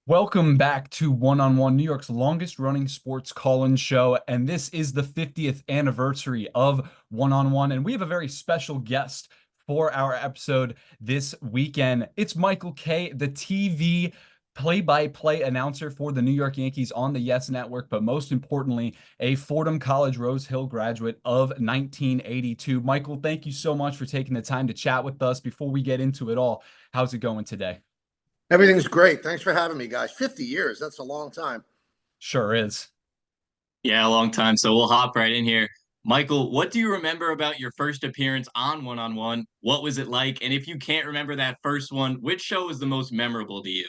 Welcome back to One on One, New York's longest running sports call-in show. And this is the 50th anniversary of One on One. And we have a very special guest for our episode this weekend. It's Michael Kay, the TV play-by-play announcer for the New York Yankees on the Yes Network, but most importantly, a Fordham College Rose Hill graduate of 1982. Michael, thank you so much for taking the time to chat with us. Before we get into it all, how's it going today? Everything's great. Thanks for having me, guys. 50 years. That's a long time. Sure is. Yeah, a long time. So we'll hop right in here. Michael, what do you remember about your first appearance on One on One? What was it like? And if you can't remember that first one, which show was the most memorable to you?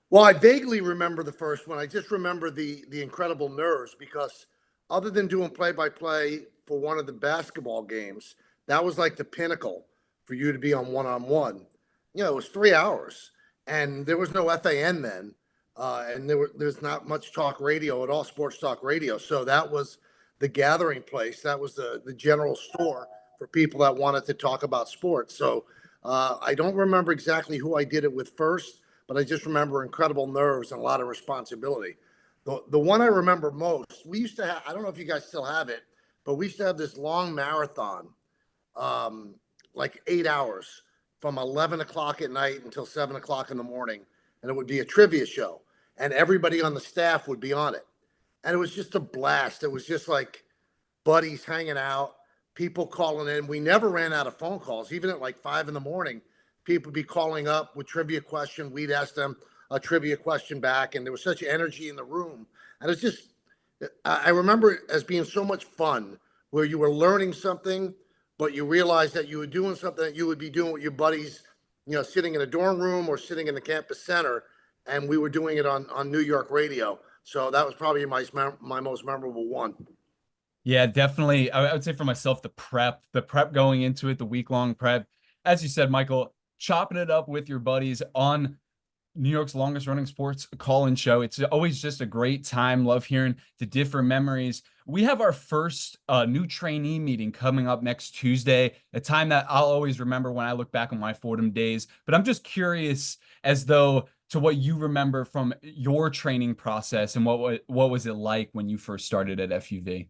Well, I vaguely remember the first one. I just remember the incredible nerves because other than doing play-by-play for one of the basketball games, that was like the pinnacle for you to be on one-on-one. It was 3 hours, and there was no FAN then, and there's not much talk radio at all, sports talk radio. So that was the gathering place. That was the general store for people that wanted to talk about sports. So I don't remember exactly who I did it with first, but I just remember incredible nerves and a lot of responsibility. The one I remember most, we used to have, I don't know if you guys still have it, but we used to have this long marathon, like 8 hours from 11 o'clock at night until 7 o'clock in the morning. And it would be a trivia show, and everybody on the staff would be on it. And it was just a blast. It was just like buddies hanging out, people calling in. We never ran out of phone calls, even at like 5 in the morning. People would be calling up with trivia question. We'd ask them a trivia question back, and there was such energy in the room. And it's just, I remember it as being so much fun, where you were learning something, but you realized that you were doing something that you would be doing with your buddies, sitting in a dorm room or sitting in the campus center. And we were doing it on New York radio. So that was probably my most memorable one. Yeah, definitely. I would say for myself, the prep going into it, the week-long prep, as you said, Michael, chopping it up with your buddies on New York's longest running sports call-in show. It's always just a great time. Love hearing the different memories. We have our first new trainee meeting coming up next Tuesday, a time that I'll always remember when I look back on my Fordham days. But I'm just curious as though to what you remember from your training process and what was it like when you first started at FUV?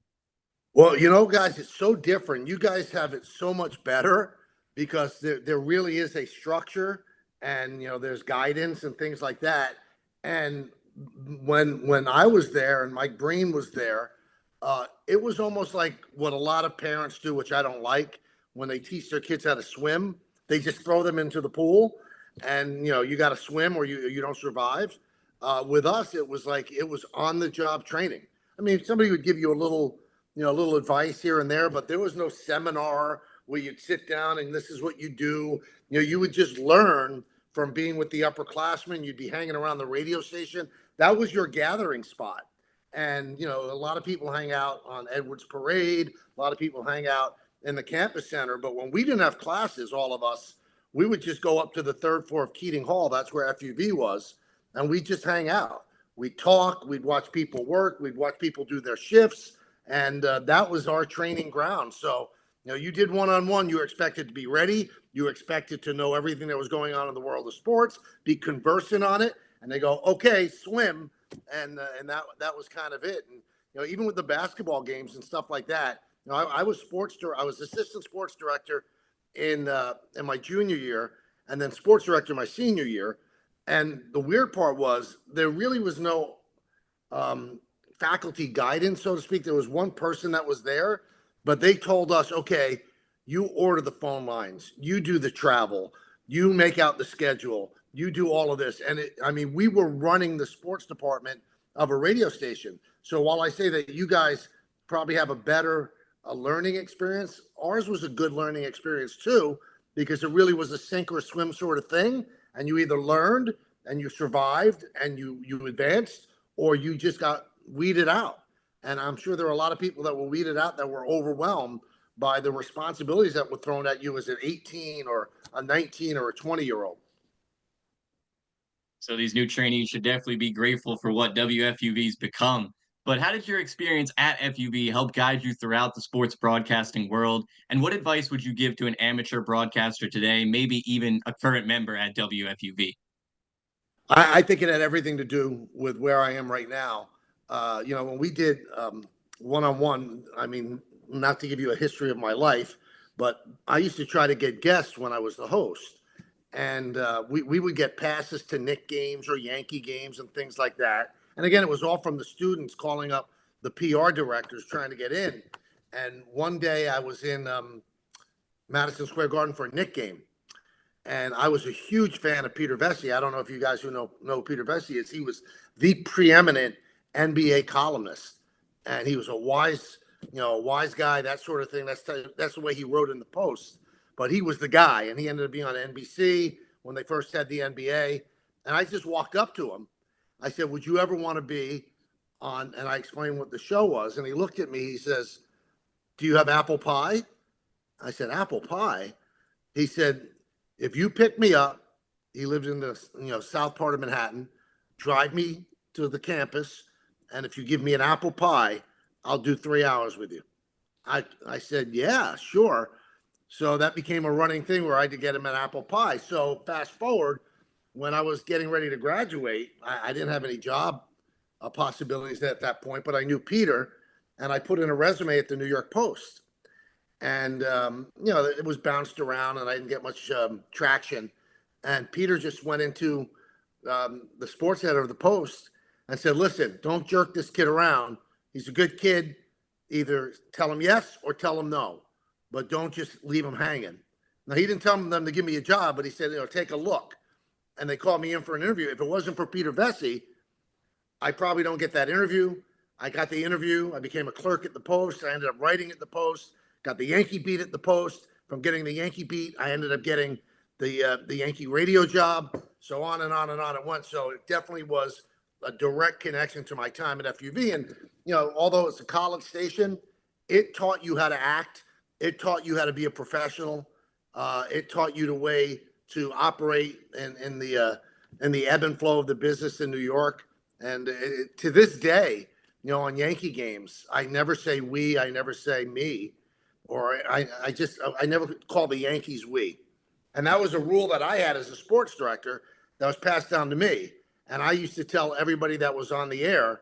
Well, guys, it's so different. You guys have it so much better because there really is a structure, and there's guidance and things like that. And when I was there and Mike Breen was there, it was almost like what a lot of parents do, which I don't like, when they teach their kids how to swim. They just throw them into the pool, and you got to swim or you don't survive. With us, it was like it was on the job training. I mean, somebody would give you a little advice here and there, but there was no seminar where you'd sit down and this is what you do. You would just learn from being with the upperclassmen. You'd be hanging around the radio station. That was your gathering spot. And, a lot of people hang out on Edwards Parade. A lot of people hang out in the campus center. But when we didn't have classes, all of us, we would just go up to the third floor of Keating Hall. That's where FUV was. And we'd just hang out. We'd talk. We'd watch people work. We'd watch people do their shifts. And that was our training ground. So, you did one-on-one. You were expected to be ready. You were expected to know everything that was going on in the world of sports, be conversant on it. And they go, okay, swim. And that was kind of it. And, even with the basketball games and stuff like that, I was I was assistant sports director in my junior year, and then sports director my senior year. And the weird part was there really was no faculty guidance, so to speak. There was one person that was there, but they told us, okay, you order the phone lines, you do the travel, you make out the schedule, you do all of this. And we were running the sports department of a radio station. So while I say that you guys probably have a better learning experience, ours was a good learning experience too, because it really was a sink or swim sort of thing. And you either learned and you survived and you advanced, or you just got weeded out. And I'm sure there are a lot of people that were weeded out that were overwhelmed by the responsibilities that were thrown at you as an 18 or a 19 or a 20-year-old. So these new trainees should definitely be grateful for what WFUV's become. But how did your experience at FUV help guide you throughout the sports broadcasting world? And what advice would you give to an amateur broadcaster today, maybe even a current member at WFUV? I think it had everything to do with where I am right now. When we did one-on-one, I mean, not to give you a history of my life, but I used to try to get guests when I was the host. And we would get passes to Knick games or Yankee games and things like that. And again, it was all from the students calling up the PR directors trying to get in. And one day I was in Madison Square Garden for a Knick game. And I was a huge fan of Peter Vesey. I don't know if you guys who know who Peter Vesey is. He was the preeminent NBA columnist, and he was a wise guy, that sort of thing. That's the way he wrote in the Post. But he was the guy, and he ended up being on NBC when they first had the NBA. And I just walked up to him. I said, "Would you ever want to be on?" And I explained what the show was, and he looked at me. He says, "Do you have apple pie?" I said, "Apple pie?" He said, "If you pick me up," he lived in the south part of Manhattan, "drive me to the campus, and if you give me an apple pie, I'll do 3 hours with you." I said, "Yeah, sure." So that became a running thing where I had to get him an apple pie. So fast forward, when I was getting ready to graduate, I didn't have any job possibilities at that point, but I knew Peter, and I put in a resume at the New York Post. And it was bounced around, and I didn't get much traction. And Peter just went into the sports editor of the Post and said, "Listen, don't jerk this kid around. He's a good kid. Either tell him yes or tell him no, but don't just leave him hanging." Now, he didn't tell them to give me a job, but he said, "Take a look." And they called me in for an interview. If it wasn't for Peter Vesey, I probably don't get that interview. I got the interview. I became a clerk at the Post. I ended up writing at the Post. Got the Yankee beat at the Post. From getting the Yankee beat, I ended up getting the Yankee radio job. So on and on and on it went. So it definitely was a direct connection to my time at FUV. And although it's a college station, it taught you how to act. It taught you how to be a professional. It taught you the way to operate in the ebb and flow of the business in New York. And to this day, on Yankee games, I never say we. I never say me. Or I never call the Yankees we. And that was a rule that I had as a sports director that was passed down to me. And I used to tell everybody that was on the air,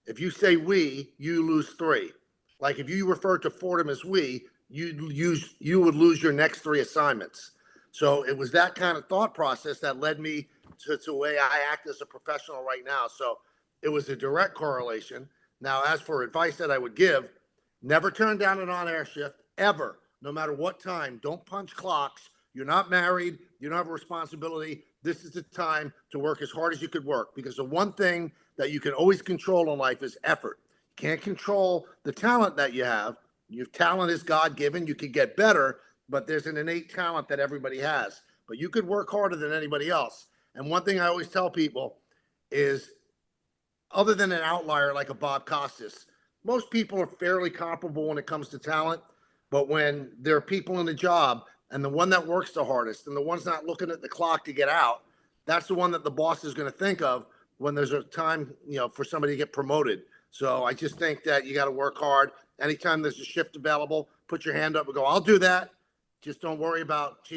if you say we, you lose 3. Like if you refer to Fordham as we, you would lose your next 3 assignments. So it was that kind of thought process that led me to the way I act as a professional right now. So it was a direct correlation. Now, as for advice that I would give, never turn down an on-air shift. Ever, no matter what time. Don't punch clocks. You're not married. You don't have a responsibility. This is the time to work as hard as you could work, because the one thing that you can always control in life is effort. You can't control the talent that you have. Your talent is God-given. You could get better, but there's an innate talent that everybody has. But you could work harder than anybody else. And one thing I always tell people is, other than an outlier like a Bob Costas, most people are fairly comparable when it comes to talent. But when there are people in the job, and the one that works the hardest and the one's not looking at the clock to get out, that's the one that the boss is going to think of when there's a time, for somebody to get promoted. So I just think that you got to work hard. Anytime there's a shift available, put your hand up and go, "I'll do that." Just don't worry about,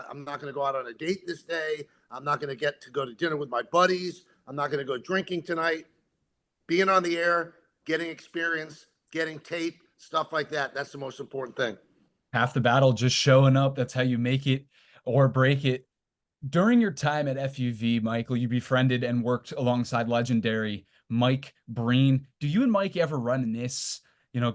I'm not going to go out on a date this day. I'm not going to get to go to dinner with my buddies. I'm not going to go drinking tonight. Being on the air, getting experience, getting tape, stuff like that. That's the most important thing. Half the battle, just showing up. That's how you make it or break it. During your time at FUV, Michael, you befriended and worked alongside legendary Mike Breen. Do you and Mike ever reminisce,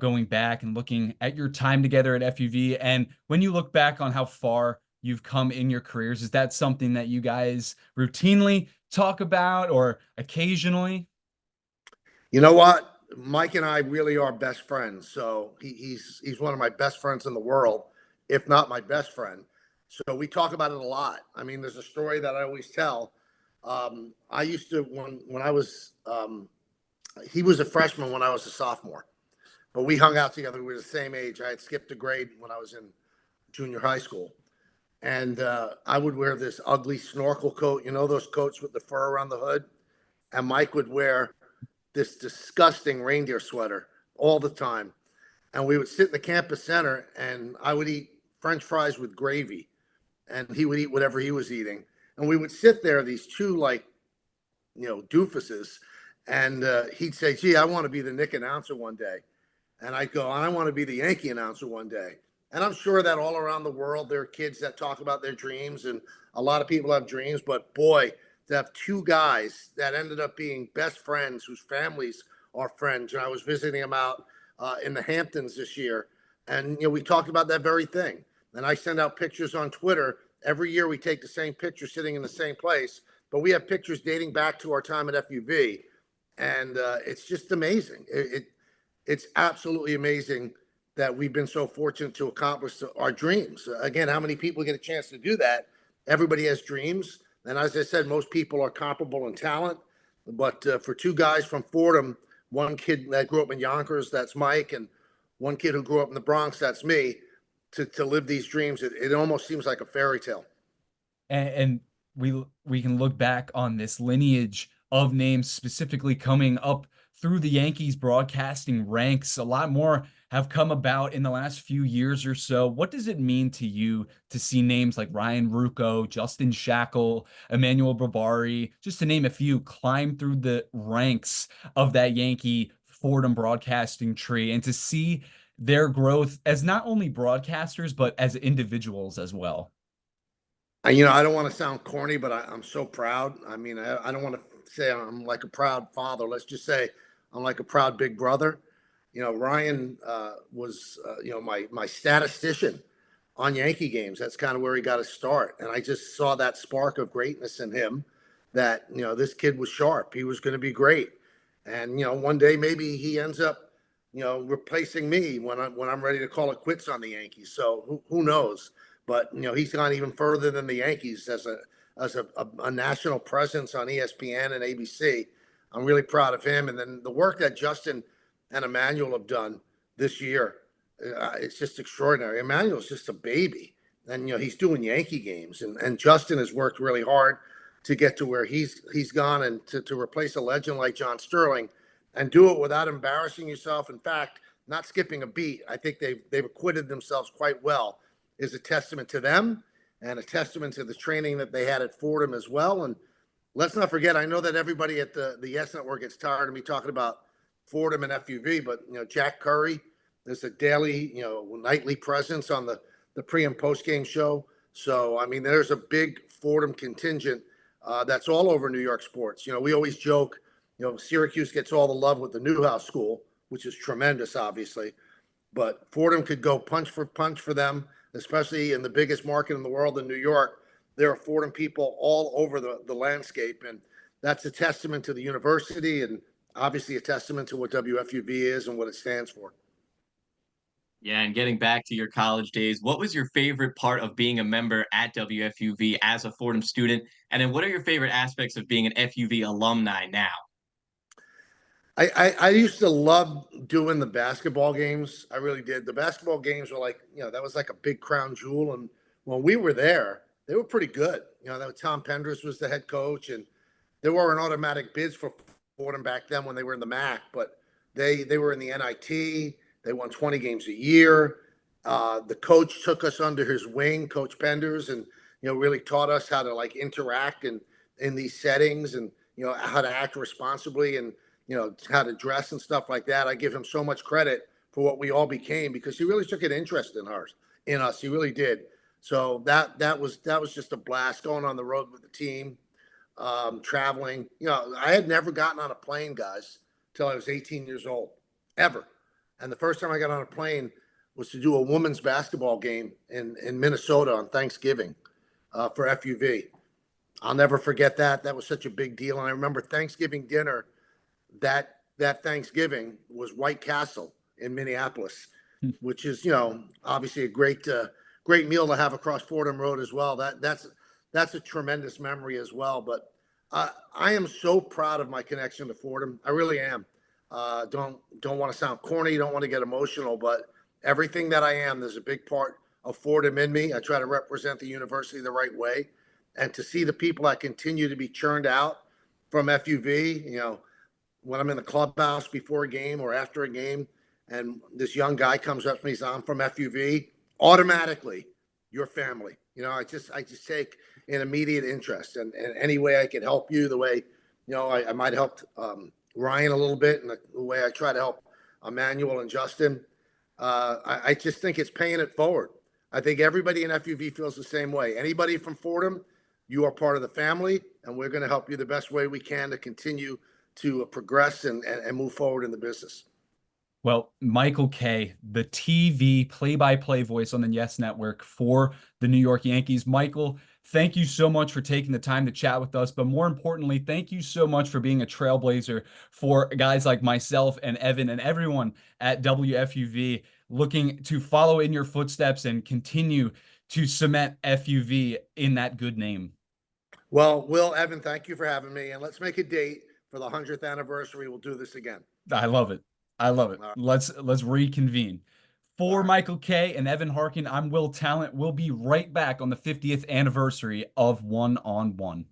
going back and looking at your time together at FUV? And when you look back on how far you've come in your careers, is that something that you guys routinely talk about or occasionally? You know what? Mike and I really are best friends. So he's one of my best friends in the world, if not my best friend. So we talk about it a lot. I mean, there's a story that I always tell. I used to, when I was, he was a freshman when I was a sophomore, but we hung out together. We were the same age. I had skipped a grade when I was in junior high school. And I would wear this ugly snorkel coat, those coats with the fur around the hood. And Mike would wear this disgusting reindeer sweater all the time. And we would sit in the campus center, and I would eat French fries with gravy, and he would eat whatever he was eating. And we would sit there, these two like doofuses. And he'd say, gee, I want to be the Nick announcer one day. And I'd go, I want to be the Yankee announcer one day. And I'm sure that all around the world, there are kids that talk about their dreams, and a lot of people have dreams. But boy, to have two guys that ended up being best friends whose families are friends. And I was visiting them out in the Hamptons this year. And, we talked about that very thing. And I send out pictures on Twitter. Every year we take the same picture sitting in the same place. But we have pictures dating back to our time at FUV. And it's just amazing. It's absolutely amazing that we've been so fortunate to accomplish our dreams. Again, how many people get a chance to do that? Everybody has dreams. And as I said, most people are comparable in talent. But for two guys from Fordham, one kid that grew up in Yonkers, that's Mike, and one kid who grew up in the Bronx, that's me, to live these dreams, it almost seems like a fairy tale. And we can look back on this lineage of names specifically coming up through the Yankees broadcasting ranks. A lot more have come about in the last few years or so. What does it mean to you to see names like Ryan Ruocco, Justin Shackle, Emmanuel Barbari, just to name a few, climb through the ranks of that Yankee Fordham broadcasting tree, and to see their growth as not only broadcasters, but as individuals as well? I don't want to sound corny, but I'm so proud. I mean, I don't want to say I'm like a proud father. Let's just say I'm like a proud big brother. Ryan was, my statistician on Yankee games. That's kind of where he got his start. And I just saw that spark of greatness in him that, this kid was sharp. He was going to be great. And, one day maybe he ends up, replacing me when I'm ready to call it quits on the Yankees. So who knows? But he's gone even further than the Yankees as a national presence on ESPN and ABC. I'm really proud of him. And then the work that Justin and Emmanuel have done this year, it's just extraordinary. Emmanuel's just a baby, and he's doing Yankee games, and Justin has worked really hard to get to where he's gone, and to replace a legend like John Sterling, and do it without embarrassing yourself. In fact, not skipping a beat. I think they've acquitted themselves quite well. Is a testament to them and a testament to the training that they had at Fordham as well. And let's not forget, I know that everybody at the Yes Network gets tired of me talking about Fordham and FUV, but Jack Curry is a daily, nightly presence on the pre and post game show. So I mean, there's a big Fordham contingent that's all over New York sports. We always joke, Syracuse gets all the love with the Newhouse School, which is tremendous, obviously, but Fordham could go punch for punch for them, especially in the biggest market in the world in New York. There are Fordham people all over the landscape, and that's a testament to the university, and obviously a testament to what WFUV is and what it stands for. Yeah, and getting back to your college days, what was your favorite part of being a member at WFUV as a Fordham student? And then what are your favorite aspects of being an FUV alumni now? I used to love doing the basketball games. I really did. The basketball games were like, that was like a big crown jewel. And when we were there, they were pretty good. That was Tom Penders was the head coach, and there weren't automatic bids for Fordham back then when they were in the MAC, but they were in the NIT. They won 20 games a year. The coach took us under his wing, Coach Penders, and really taught us how to like interact in these settings, and how to act responsibly, and how to dress and stuff like that. I give him so much credit for what we all became, because he really took an interest in us. He really did. So that was just a blast going on the road with the team, traveling. I had never gotten on a plane, guys, till I was 18 years old, ever. And the first time I got on a plane was to do a women's basketball game in Minnesota on Thanksgiving for FUV. I'll never forget that. That was such a big deal. And I remember Thanksgiving dinner that Thanksgiving was White Castle in Minneapolis, which is, obviously a great meal to have across Fordham Road as well. That's a tremendous memory as well. But I am so proud of my connection to Fordham. I really am. Don't want to sound corny. Don't want to get emotional, but everything that I am, there's a big part of Fordham in me. I try to represent the university the right way, and to see the people that continue to be churned out from FUV, when I'm in the clubhouse before a game or after a game, and this young guy comes up to me and says, I'm from FUV, automatically, your family. I just take an immediate interest, and any way I can help you, the way You know, I might have helped Ryan a little bit in the way I try to help Emmanuel and Justin. I just think it's paying it forward. I think everybody in FUV feels the same way. Anybody from Fordham, you are part of the family, and we're going to help you the best way we can to continue to progress and move forward in the business. Well, Michael Kay, the TV play-by-play voice on the Yes Network for the New York Yankees. Michael, thank you so much for taking the time to chat with us. But more importantly, thank you so much for being a trailblazer for guys like myself and Evan and everyone at WFUV looking to follow in your footsteps and continue to cement FUV in that good name. Well, Will, Evan, thank you for having me. And let's make a date for the 100th anniversary. We'll do this again. I love it. I love it. All right. Let's reconvene. For All right. Michael Kay and Evan Harkin, I'm Will Tallant. We'll be right back on the 50th anniversary of One on One.